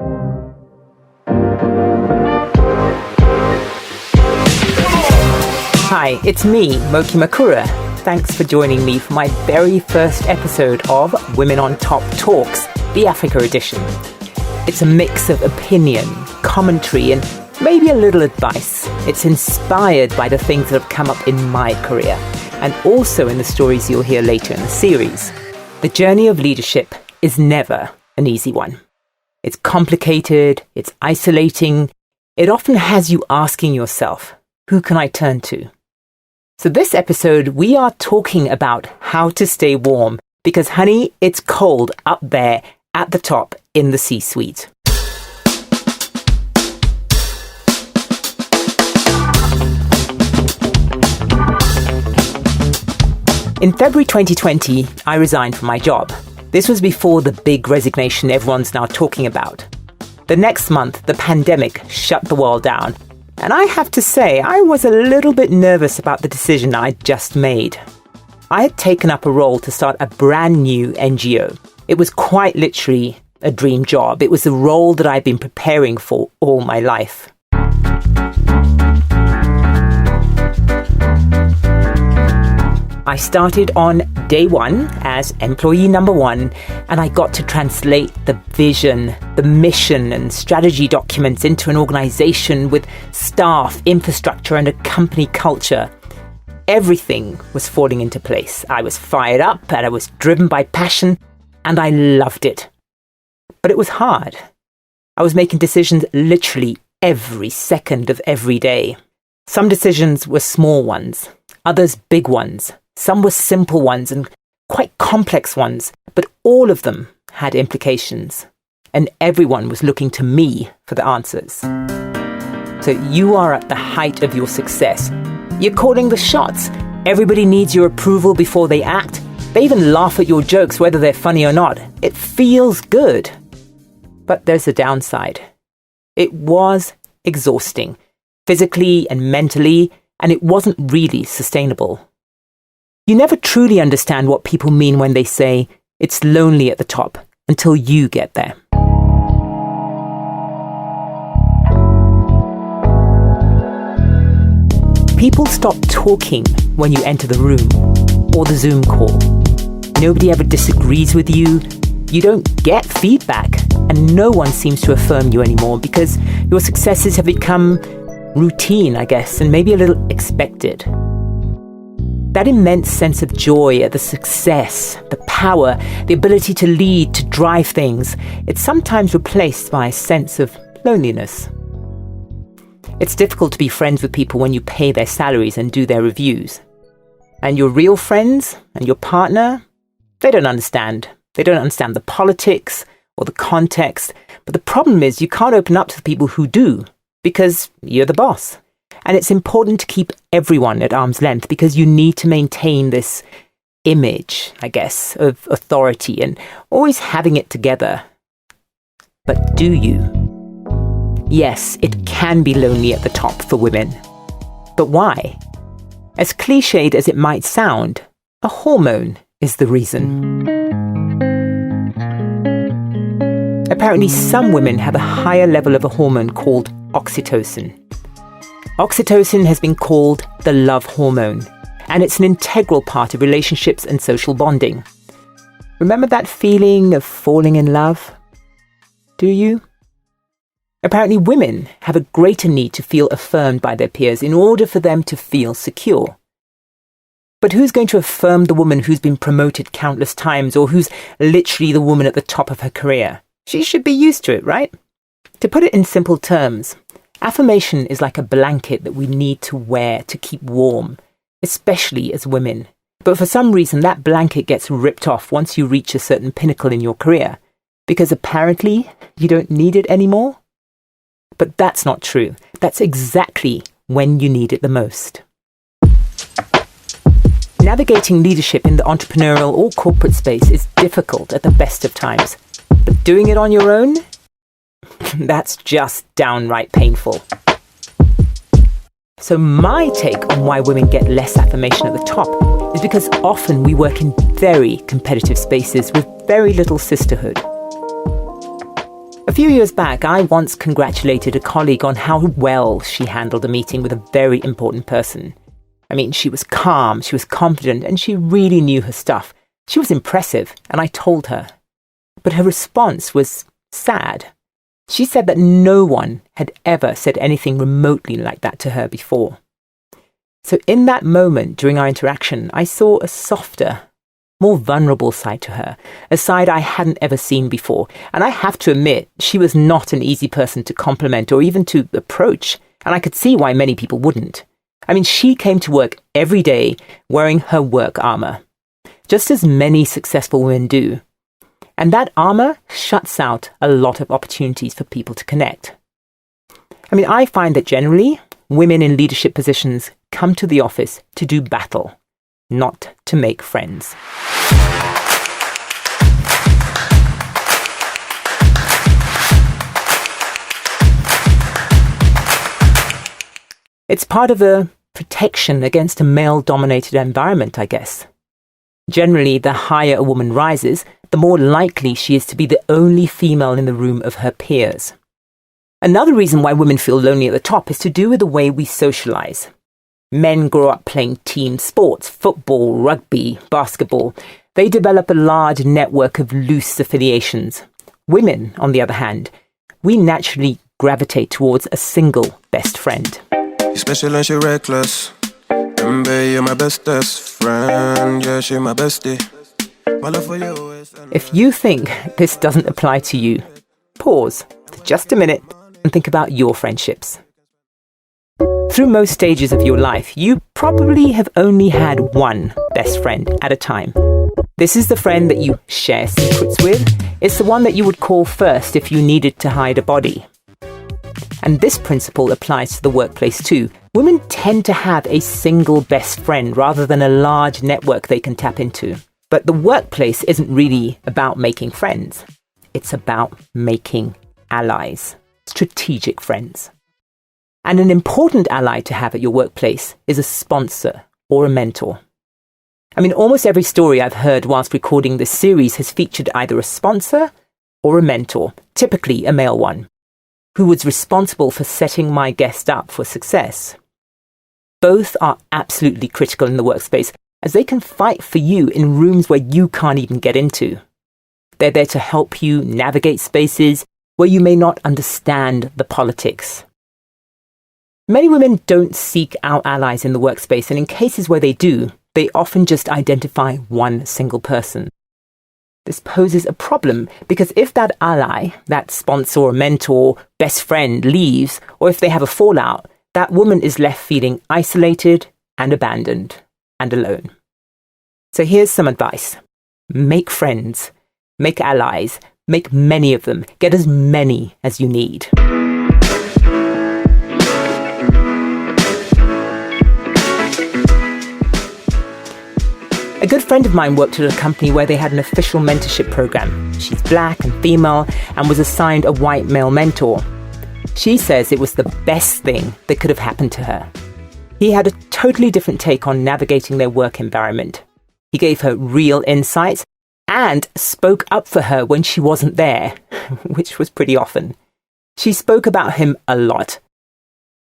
Hi, it's me, Moky Makura. Thanks for joining me for my very first episode of Women on Top Talks, the Africa edition. It's a mix of opinion, commentary, and maybe a little advice. It's inspired by the things that have come up in my career, and also in the stories you'll hear later in the series. The journey of leadership is never an easy one. It's complicated, it's isolating, it often has you asking yourself, who can I turn to? So this episode, we are talking about how to stay warm because, honey, it's cold up there at the top in the C-suite. In February 2020, I resigned from my job. This was before the big resignation everyone's now talking about. The next month, the pandemic shut the world down. And I have to say, I was a little bit nervous about the decision I'd just made. I had taken up a role to start a brand new NGO. It was quite literally a dream job. It was a role that I'd been preparing for all my life. I started on day one as employee number one, and I got to translate the vision, the mission and strategy documents into an organization with staff, infrastructure and a company culture. Everything was falling into place. I was fired up and I was driven by passion and I loved it. But it was hard. I was making decisions literally every second of every day. Some decisions were small ones, others big ones. Some were simple ones and quite complex ones, but all of them had implications. And everyone was looking to me for the answers. So you are at the height of your success. You're calling the shots. Everybody needs your approval before they act. They even laugh at your jokes, whether they're funny or not. It feels good. But there's a downside. It was exhausting, physically and mentally, and it wasn't really sustainable. You never truly understand what people mean when they say, it's lonely at the top, until you get there. People stop talking when you enter the room, or the Zoom call. Nobody ever disagrees with you. You don't get feedback, and no one seems to affirm you anymore because your successes have become routine, I guess, and maybe a little expected. That immense sense of joy at the success, the power, the ability to lead, to drive things, it's sometimes replaced by a sense of loneliness. It's difficult to be friends with people when you pay their salaries and do their reviews. And your real friends and your partner, they don't understand. They don't understand the politics or the context. But the problem is you can't open up to the people who do because you're the boss. And it's important to keep everyone at arm's length because you need to maintain this image, I guess, of authority and always having it together. But do you? Yes, it can be lonely at the top for women. But why? As cliched as it might sound, a hormone is the reason. Apparently, some women have a higher level of a hormone called oxytocin. Oxytocin has been called the love hormone, and it's an integral part of relationships and social bonding. Remember that feeling of falling in love? Do you? Apparently, women have a greater need to feel affirmed by their peers in order for them to feel secure. But who's going to affirm the woman who's been promoted countless times or who's literally the woman at the top of her career? She should be used to it, right? To put it in simple terms, affirmation is like a blanket that we need to wear to keep warm, especially as women. But for some reason, that blanket gets ripped off once you reach a certain pinnacle in your career, because apparently you don't need it anymore. But that's not true. That's exactly when you need it the most. Navigating leadership in the entrepreneurial or corporate space is difficult at the best of times, but doing it on your own? That's just downright painful. So my take on why women get less affirmation at the top is because often we work in very competitive spaces with very little sisterhood. A few years back, I once congratulated a colleague on how well she handled a meeting with a very important person. I mean, she was calm, she was confident, and she really knew her stuff. She was impressive, and I told her. But her response was sad. She said that no one had ever said anything remotely like that to her before. So in that moment during our interaction, I saw a softer, more vulnerable side to her, a side I hadn't ever seen before. And I have to admit, she was not an easy person to compliment or even to approach, and I could see why many people wouldn't. I mean, she came to work every day wearing her work armor, just as many successful women do. And that armor shuts out a lot of opportunities for people to connect. I mean, I find that generally, women in leadership positions come to the office to do battle, not to make friends. It's part of a protection against a male-dominated environment, I guess. Generally, the higher a woman rises, the more likely she is to be the only female in the room of her peers. Another reason why women feel lonely at the top is to do with the way we socialize. Men grow up playing team sports, football, rugby, basketball. They develop a large network of loose affiliations. Women, on the other hand, we naturally gravitate towards a single best friend. You're special and you're reckless. Remember, you're my bestest friend. Yeah, she's my bestie. My love for you is... If you think this doesn't apply to you, pause for just a minute and think about your friendships. Through most stages of your life, you probably have only had one best friend at a time. This is the friend that you share secrets with. It's the one that you would call first if you needed to hide a body. And this principle applies to the workplace too. Women tend to have a single best friend rather than a large network they can tap into. But the workplace isn't really about making friends. It's about making allies, strategic friends. And an important ally to have at your workplace is a sponsor or a mentor. I mean, almost every story I've heard whilst recording this series has featured either a sponsor or a mentor, typically a male one, who was responsible for setting my guest up for success. Both are absolutely critical in the workspace, as they can fight for you in rooms where you can't even get into. They're there to help you navigate spaces where you may not understand the politics. Many women don't seek out allies in the workspace, and in cases where they do, they often just identify one single person. This poses a problem because if that ally, that sponsor or mentor, best friend leaves, or if they have a fallout, that woman is left feeling isolated and abandoned and alone. So here's some advice. Make friends, make allies, make many of them, get as many as you need. A good friend of mine worked at a company where they had an official mentorship program. She's black and female and was assigned a white male mentor. She says it was the best thing that could have happened to her. He had a totally different take on navigating their work environment. He gave her real insights and spoke up for her when she wasn't there, which was pretty often. She spoke about him a lot.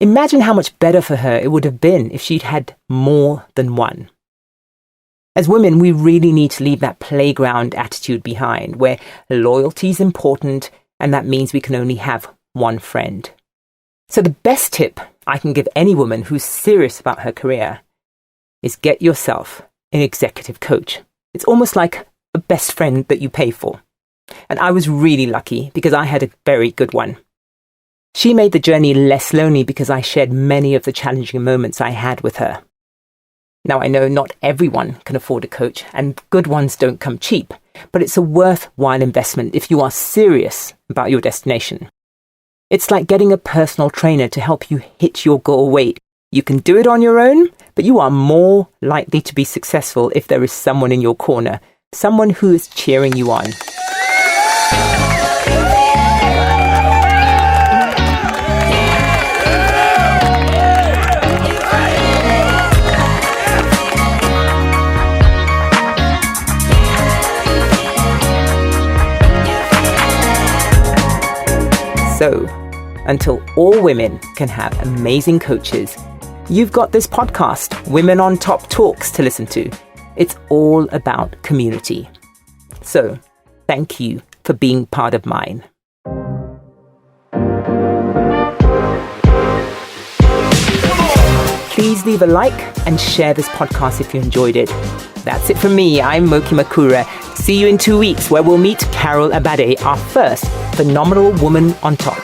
Imagine how much better for her it would have been if she'd had more than one. As women, we really need to leave that playground attitude behind, where loyalty is important, and that means we can only have one friend. So the best tip I can give any woman who's serious about her career is get yourself an executive coach. It's almost like a best friend that you pay for. And I was really lucky because I had a very good one. She made the journey less lonely because I shared many of the challenging moments I had with her. Now, I know not everyone can afford a coach, and good ones don't come cheap, but it's a worthwhile investment if you are serious about your destination. It's like getting a personal trainer to help you hit your goal weight. You can do it on your own, but you are more likely to be successful if there is someone in your corner, someone who is cheering you on. So, until all women can have amazing coaches, you've got this podcast, Women on Top Talks, to listen to. It's all about community. So, thank you for being part of mine. Please leave a like and share this podcast if you enjoyed it. That's it from me. I'm Moky Makura. See you in 2 weeks where we'll meet Carol Abade, our first phenomenal woman on top.